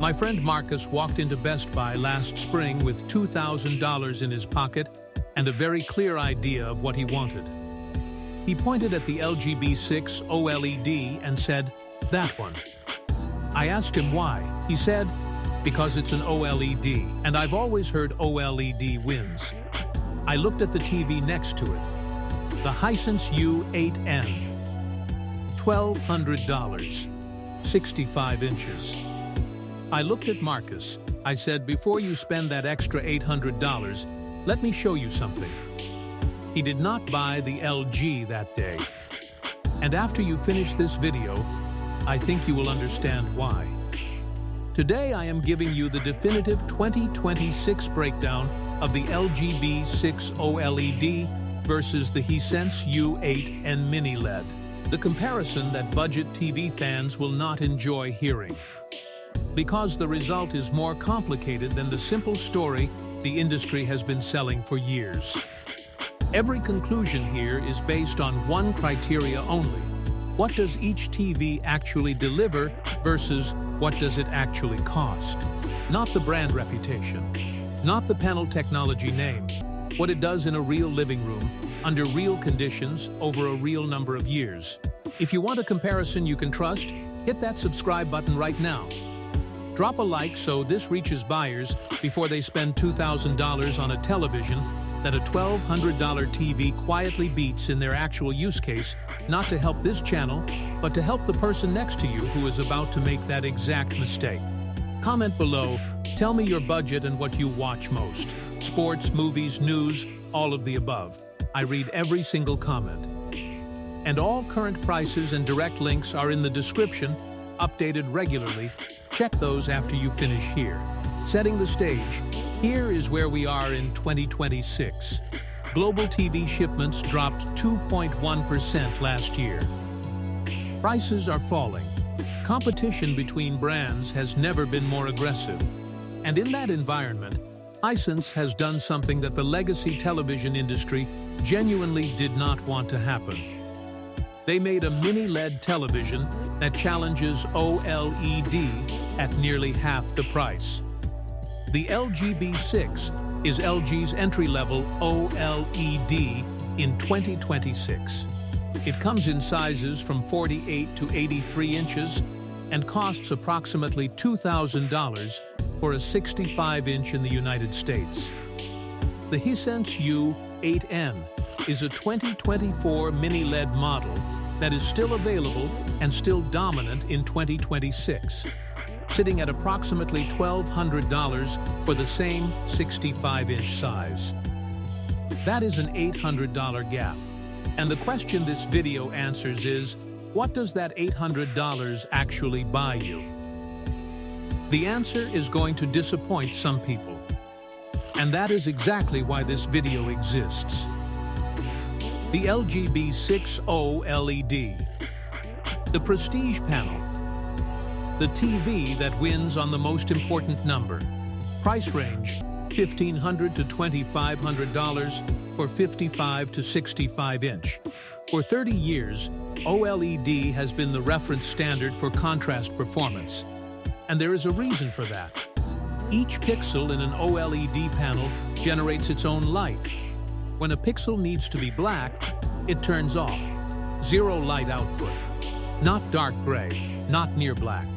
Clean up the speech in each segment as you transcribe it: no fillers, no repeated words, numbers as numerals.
My friend Marcus walked into Best Buy last spring with $2,000 in his pocket and a very clear idea of what he wanted. He pointed at the LG B6 OLED and said, "That one." I asked him why. He said, "Because it's an OLED, and I've always heard OLED wins." I looked at the TV next to it. The Hisense U8N, $1,200, 65 inches. I looked at Marcus. I said, "Before you spend that extra $800, let me show you something." He did not buy the LG that day. And after you finish this video, I think you will understand why. Today I am giving you the definitive 2026 breakdown of the LG B6 OLED versus the Hisense U8N Mini-LED. The comparison that budget TV fans will not enjoy hearing. Because the result is more complicated than the simple story the industry has been selling for years. Every conclusion here is based on one criteria only. What does each TV actually deliver versus what does it actually cost? Not the brand reputation, not the panel technology name, what it does in a real living room, under real conditions, over a real number of years. If you want a comparison you can trust, hit that subscribe button right now. Drop a like so this reaches buyers before they spend $2,000 on a television that a $1,200 TV quietly beats in their actual use case, not to help this channel, but to help the person next to you who is about to make that exact mistake. Comment below, tell me your budget and what you watch most. Sports, movies, news, all of the above. I read every single comment. And all current prices and direct links are in the description, updated regularly. Check those after you finish here. Setting the stage, here is where we are in 2026. Global TV shipments dropped 2.1% last year. Prices are falling. Competition between brands has never been more aggressive. And in that environment, Hisense has done something that the legacy television industry genuinely did not want to happen. They made a Mini-LED television that challenges OLED at nearly half the price. The LG B6 is LG's entry-level OLED in 2026. It comes in sizes from 48 to 83 inches and costs approximately $2,000 for a 65-inch in the United States. The Hisense U8N is a 2024 Mini-LED model that is still available and still dominant in 2026, sitting at approximately $1,200 for the same 65-inch size. That is an $800 gap. And the question this video answers is, what does that $800 actually buy you? The answer is going to disappoint some people. And that is exactly why this video exists. The LG B6 OLED. The prestige panel. The TV that wins on the most important number. Price range, $1,500 to $2,500 for 55 to 65 inch. For 30 years, OLED has been the reference standard for contrast performance. And there is a reason for that. Each pixel in an OLED panel generates its own light. When a pixel needs to be black, it turns off. Zero light output. Not dark gray, not near black.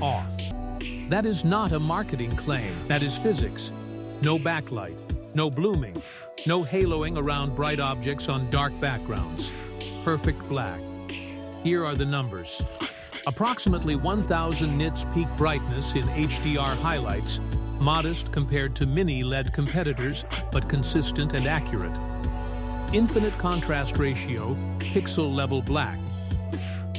Off. That is not a marketing claim, that is physics. No backlight, no blooming, no haloing around bright objects on dark backgrounds. Perfect black. Here are the numbers. Approximately 1,000 nits peak brightness in HDR highlights, modest compared to Mini-LED competitors, but consistent and accurate. Infinite contrast ratio, pixel level black.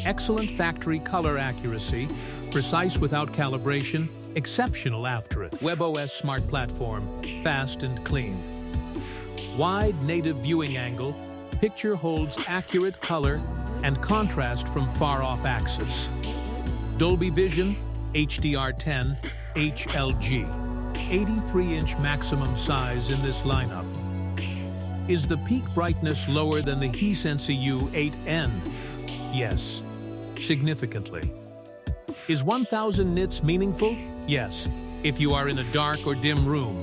Excellent factory color accuracy, precise without calibration, exceptional after it. WebOS smart platform, fast and clean. Wide native viewing angle, picture holds accurate color and contrast from far-off axis. Dolby Vision, HDR10, HLG. 83-inch maximum size in this lineup. Is the peak brightness lower than the Hisense U8N? Yes, significantly. Is 1,000 nits meaningful? Yes, if you are in a dark or dim room.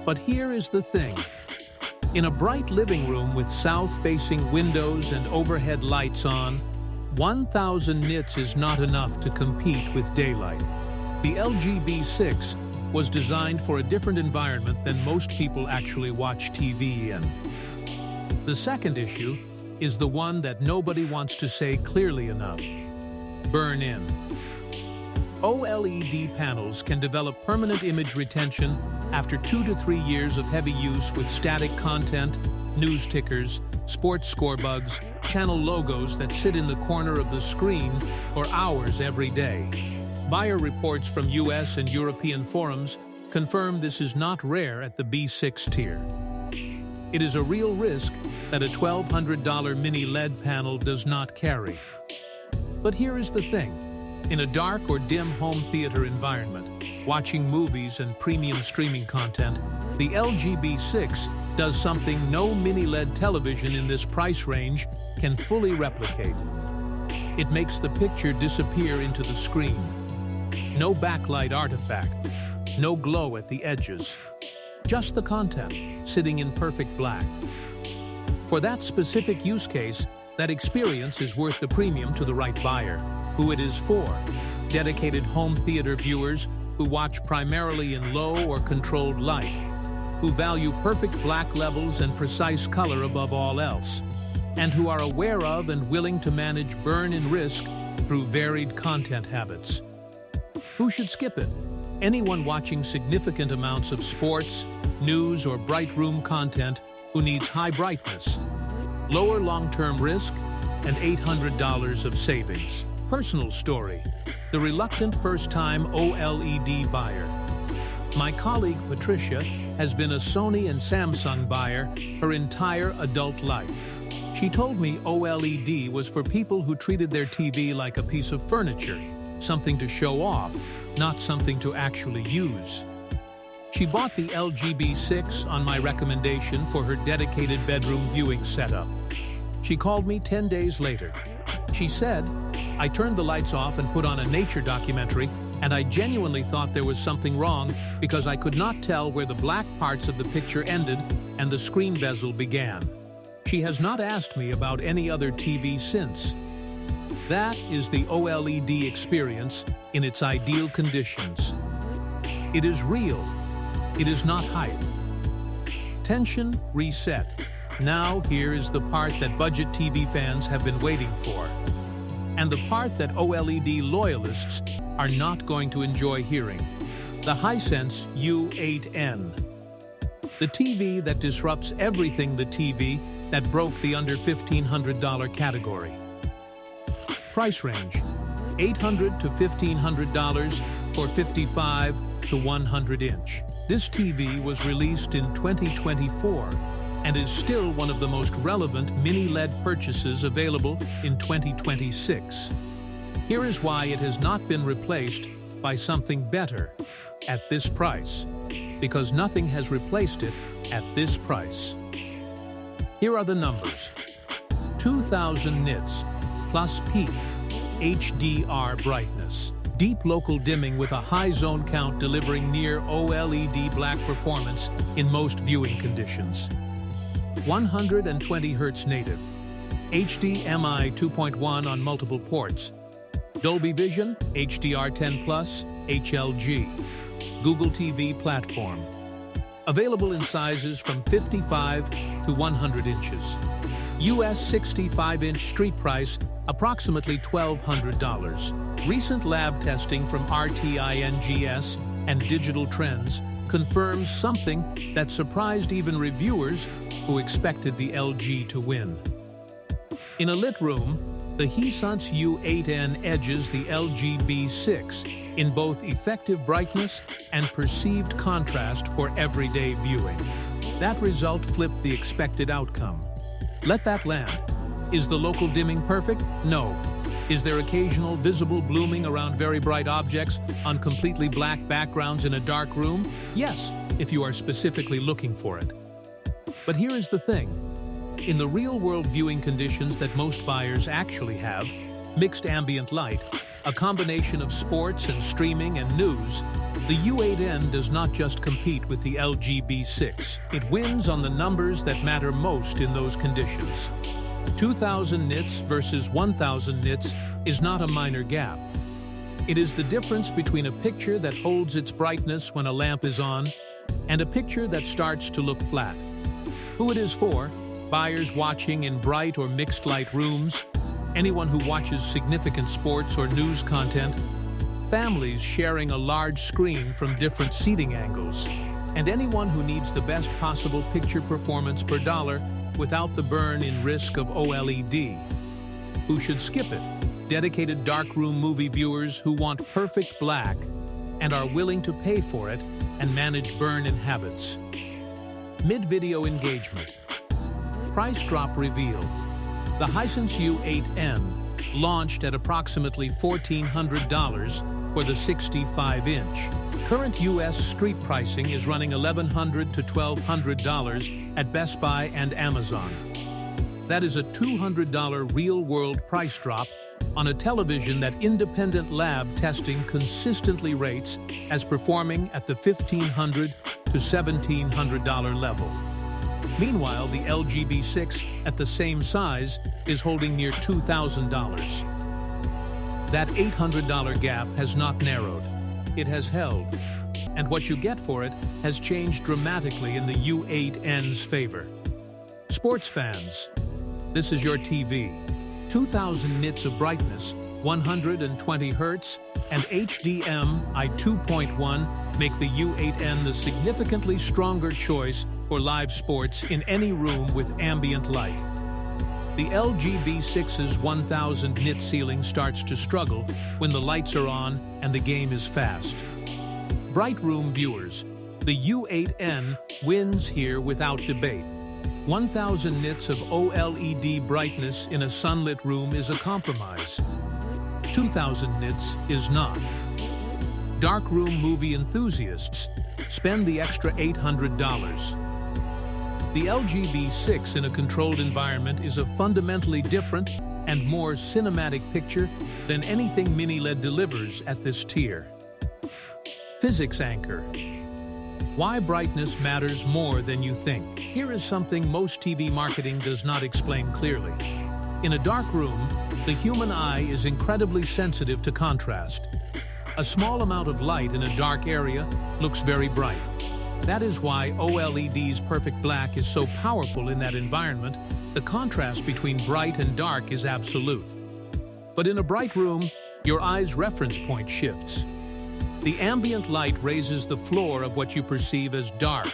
But here is the thing. In a bright living room with south-facing windows and overhead lights on, 1,000 nits is not enough to compete with daylight. The LG B6 was designed for a different environment than most people actually watch TV in. The second issue is the one that nobody wants to say clearly enough. Burn in. OLED panels can develop permanent image retention after 2 to 3 years of heavy use with static content, news tickers, sports scorebugs, channel logos that sit in the corner of the screen for hours every day. Buyer reports from US and European forums confirm this is not rare at the B6 tier. It is a real risk that a $1,200 Mini-LED panel does not carry. But here is the thing. In a dark or dim home theater environment, watching movies and premium streaming content, the LG B6 does something no Mini-LED television in this price range can fully replicate. It makes the picture disappear into the screen. No backlight artifact, no glow at the edges. Just the content, sitting in perfect black. For that specific use case, that experience is worth the premium to the right buyer. Who it is for: dedicated home theater viewers who watch primarily in low or controlled light, who value perfect black levels and precise color above all else, and who are aware of and willing to manage burn-in risk through varied content habits. Who should skip it? Anyone watching significant amounts of sports, news, or bright room content who needs high brightness, lower long-term risk, and $800 of savings. Personal story: the reluctant first-time OLED buyer. My colleague Patricia has been a Sony and Samsung buyer her entire adult life. She told me OLED was for people who treated their TV like a piece of furniture, something to show off, not something to actually use. She bought the LG B6 on my recommendation for her dedicated bedroom viewing setup. She called me 10 days later. She said, "I turned the lights off and put on a nature documentary, and I genuinely thought there was something wrong because I could not tell where the black parts of the picture ended and the screen bezel began." She has not asked me about any other TV since. That is the OLED experience in its ideal conditions. It is real. It is not hype. Tension reset. Now here is the part that budget TV fans have been waiting for. And the part that OLED loyalists are not going to enjoy hearing. The Hisense U8N. The TV that disrupts everything, the TV that broke the under $1,500 category. Price range: $800 to $1,500 for 55 to 100 inch. This TV was released in 2024 and is still one of the most relevant Mini-LED purchases available in 2026. Here is why it has not been replaced by something better at this price, because nothing has replaced it at this price. Here are the numbers. 2,000 nits plus peak HDR brightness. Deep local dimming with a high zone count delivering near OLED black performance in most viewing conditions. 120 Hz native. HDMI 2.1 on multiple ports. Dolby Vision, HDR10+, HLG. Google TV platform. Available in sizes from 55 to 100 inches. US 65-inch street price, approximately $1,200. Recent lab testing from RTINGS and Digital Trends confirms something that surprised even reviewers who expected the LG to win. In a lit room, the Hisense U8N edges the LG B6 in both effective brightness and perceived contrast for everyday viewing. That result flipped the expected outcome. Let that land. Is the local dimming perfect? No. Is there occasional visible blooming around very bright objects on completely black backgrounds in a dark room? Yes, if you are specifically looking for it. But here is the thing. In the real-world viewing conditions that most buyers actually have, mixed ambient light, a combination of sports and streaming and news, the U8N does not just compete with the LG B6. It wins on the numbers that matter most in those conditions. 2000 nits versus 1000 nits is not a minor gap. It is the difference between a picture that holds its brightness when a lamp is on and a picture that starts to look flat. Who it is for? Buyers watching in bright or mixed light rooms, anyone who watches significant sports or news content, families sharing a large screen from different seating angles, and anyone who needs the best possible picture performance per dollar without the burn-in risk of OLED. Who should skip it? Dedicated darkroom movie viewers who want perfect black and are willing to pay for it and manage burn-in habits. Mid-video engagement. Price drop reveal. The Hisense U8N launched at approximately $1,400 for the 65-inch. Current U.S. street pricing is running $1,100 to $1,200 at Best Buy and Amazon. That is a $200 real-world price drop on a television that independent lab testing consistently rates as performing at the $1,500 to $1,700 level. Meanwhile, the LG B6 at the same size is holding near $2,000. That $800 gap has not narrowed. It has held. And what you get for it has changed dramatically in the U8N's favor. Sports fans, this is your TV. 2000 nits of brightness, 120 Hz, and HDMI 2.1 make the U8N the significantly stronger choice for live sports in any room with ambient light. The LG B6's 1000 nit ceiling starts to struggle when the lights are on and the game is fast. Bright room viewers, the U8N wins here without debate. 1000 nits of OLED brightness in a sunlit room is a compromise. 2000 nits is not. Darkroom movie enthusiasts spend the extra $800. The LG B6 in a controlled environment is a fundamentally different and more cinematic picture than anything Mini-LED delivers at this tier. Physics anchor. Why brightness matters more than you think. Here is something most TV marketing does not explain clearly. In a dark room, the human eye is incredibly sensitive to contrast. A small amount of light in a dark area looks very bright. That is why OLED's perfect black is so powerful in that environment. The contrast between bright and dark is absolute. But in a bright room, your eye's reference point shifts. The ambient light raises the floor of what you perceive as dark.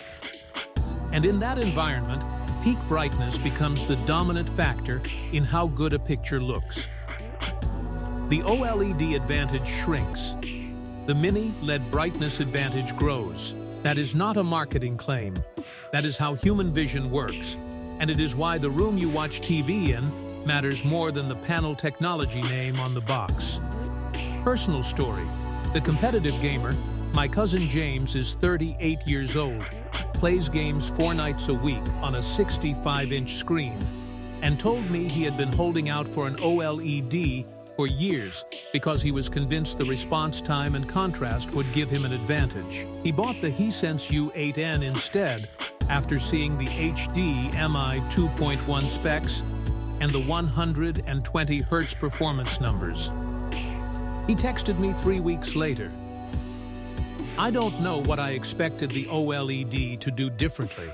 And in that environment, peak brightness becomes the dominant factor in how good a picture looks. The OLED advantage shrinks. The Mini-LED brightness advantage grows. That is not a marketing claim. That is how human vision works. And it is why the room you watch TV in matters more than the panel technology name on the box. Personal story. The competitive gamer, my cousin James, is 38 years old, plays games 4 nights a week on a 65-inch screen, and told me he had been holding out for an OLED for years because he was convinced the response time and contrast would give him an advantage. He bought the Hisense U8N instead after seeing the HDMI 2.1 specs and the 120 Hz performance numbers. He texted me 3 weeks later. I don't know what I expected the OLED to do differently,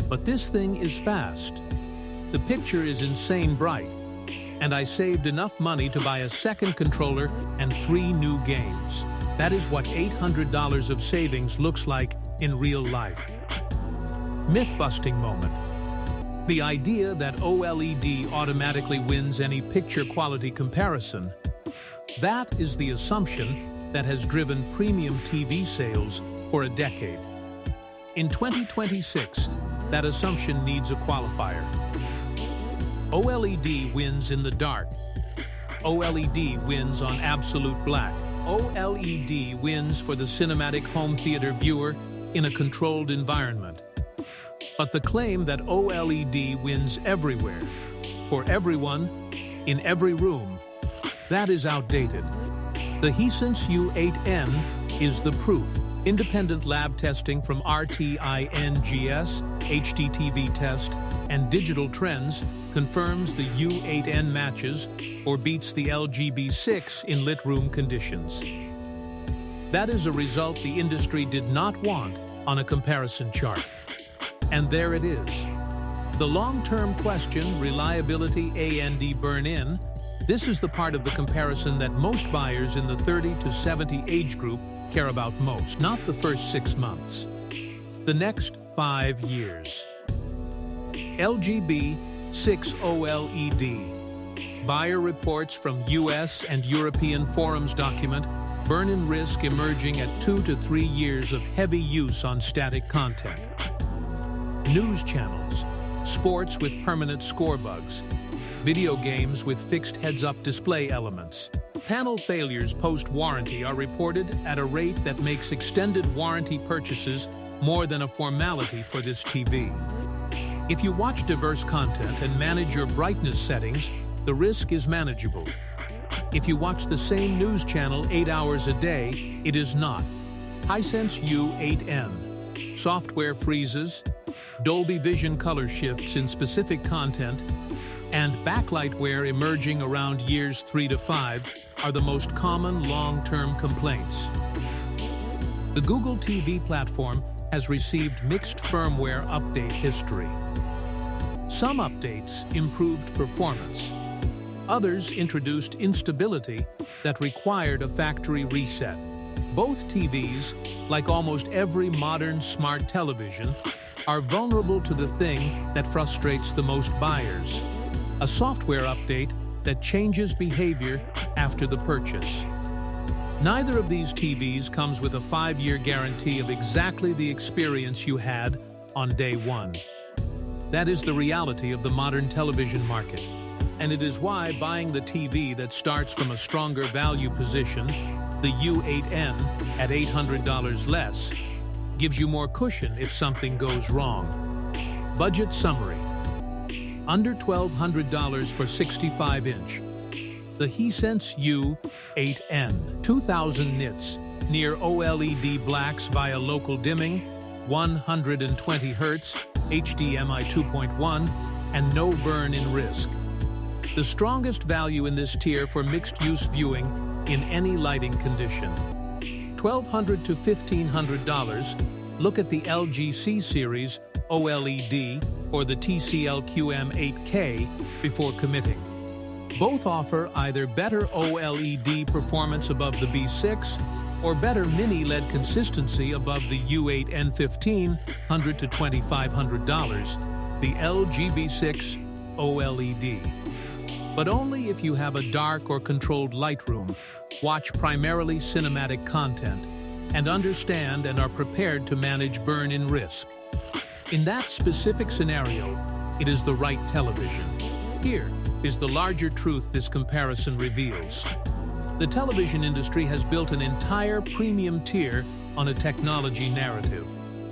but this thing is fast. The picture is insane bright, and I saved enough money to buy a second controller and 3 new games. That is what $800 of savings looks like in real life. Myth-busting moment. The idea that OLED automatically wins any picture quality comparison. That is the assumption that has driven premium TV sales for a decade. In 2026, that assumption needs a qualifier. OLED wins in the dark. OLED wins on absolute black. OLED wins for the cinematic home theater viewer in a controlled environment. But the claim that OLED wins everywhere, for everyone, in every room, that is outdated. The Hisense U8N is the proof. Independent lab testing from RTINGS, HDTV test, and Digital Trends confirms the U8N matches or beats the LG B6 in lit room conditions. That is a result the industry did not want on a comparison chart. And there it is. The long-term question, reliability and burn-in, this is the part of the comparison that most buyers in the 30 to 70 age group care about most, not the first 6 months. The next 5 years. LG B6 OLED. Buyer reports from US and European forums document burn-in risk emerging at 2 to 3 years of heavy use on static content. News channels, sports with permanent score bugs, video games with fixed heads-up display elements. Panel failures post-warranty are reported at a rate that makes extended warranty purchases more than a formality for this TV. If you watch diverse content and manage your brightness settings, the risk is manageable. If you watch the same news channel 8 hours a day, it is not. Hisense U8N. Software freezes, Dolby Vision color shifts in specific content, and backlight wear emerging around years 3 to 5 are the most common long-term complaints. The Google TV platform has received mixed firmware update history. Some updates improved performance. Others introduced instability that required a factory reset. Both TVs, like almost every modern smart television, are vulnerable to the thing that frustrates the most buyers: a software update that changes behavior after the purchase. Neither of these TVs comes with a 5-year guarantee of exactly the experience you had on day one. That is the reality of the modern television market, and it is why buying the TV that starts from a stronger value position, the U8N at $800 less, gives you more cushion if something goes wrong. Budget summary: under $1,200 for 65-inch. The Hisense U8N, 2000 nits, near OLED blacks via local dimming, 120 Hz, HDMI 2.1, and no burn-in risk. The strongest value in this tier for mixed-use viewing in any lighting condition. $1,200 to $1,500, look at the LG C-Series OLED or the TCL QM8K before committing. Both offer either better OLED performance above the B6 or better Mini-LED consistency above the U8N $1,500 to $2,500, the LG B6 OLED. But only if you have a dark or controlled light room, watch primarily cinematic content, and understand and are prepared to manage burn-in risk. In that specific scenario, it is the right television. Here is the larger truth this comparison reveals. The television industry has built an entire premium tier on a technology narrative.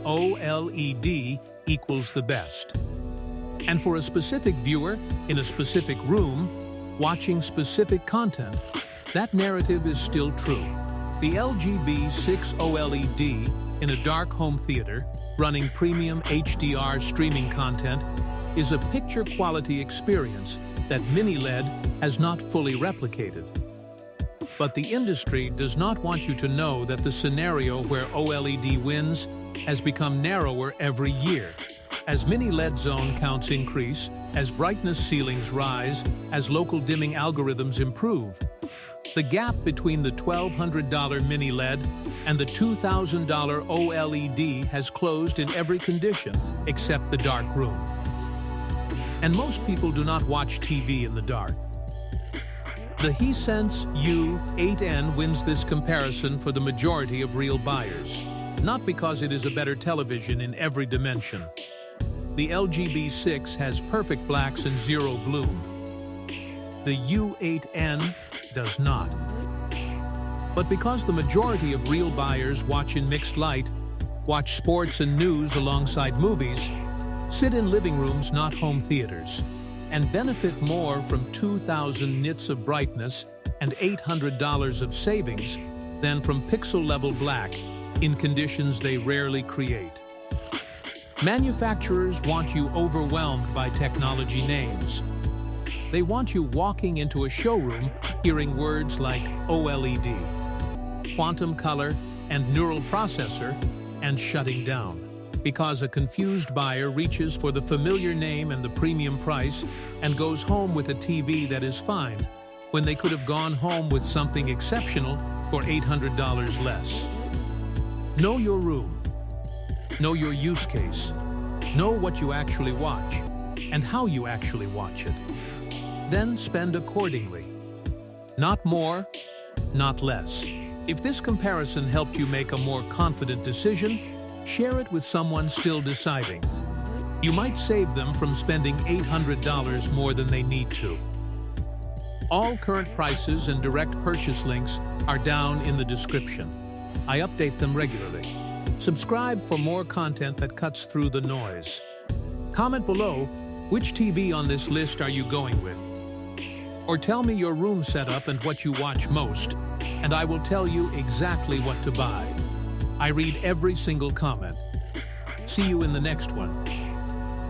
OLED equals the best. And for a specific viewer in a specific room, watching specific content, that narrative is still true. The LG B6 OLED in a dark home theater, running premium HDR streaming content, is a picture-quality experience that Mini-LED has not fully replicated. But the industry does not want you to know that the scenario where OLED wins has become narrower every year. As Mini-LED zone counts increase, as brightness ceilings rise, as local dimming algorithms improve, the gap between the $1,200 Mini-LED and the $2,000 OLED has closed in every condition except the dark room. And most people do not watch TV in the dark. The Hisense U8N wins this comparison for the majority of real buyers, not because it is a better television in every dimension. The LG B6 has perfect blacks and zero bloom. The U8N does not. But because the majority of real buyers watch in mixed light, watch sports and news alongside movies, sit in living rooms, not home theaters, and benefit more from 2,000 nits of brightness and $800 of savings than from pixel-level black in conditions they rarely create. Manufacturers want you overwhelmed by technology names. They want you walking into a showroom hearing words like OLED, quantum color, and neural processor, and shutting down, because a confused buyer reaches for the familiar name and the premium price and goes home with a TV that is fine, when they could have gone home with something exceptional for $800 less. Know your room. Know your use case. Know what you actually watch and how you actually watch it. Then spend accordingly. Not more, not less. If this comparison helped you make a more confident decision, share it with someone still deciding. You might save them from spending $800 more than they need to. All current prices and direct purchase links are down in the description. I update them regularly. Subscribe for more content that cuts through the noise. Comment below, which TV on this list are you going with? Or tell me your room setup and what you watch most, and I will tell you exactly what to buy. I read every single comment. See you in the next one.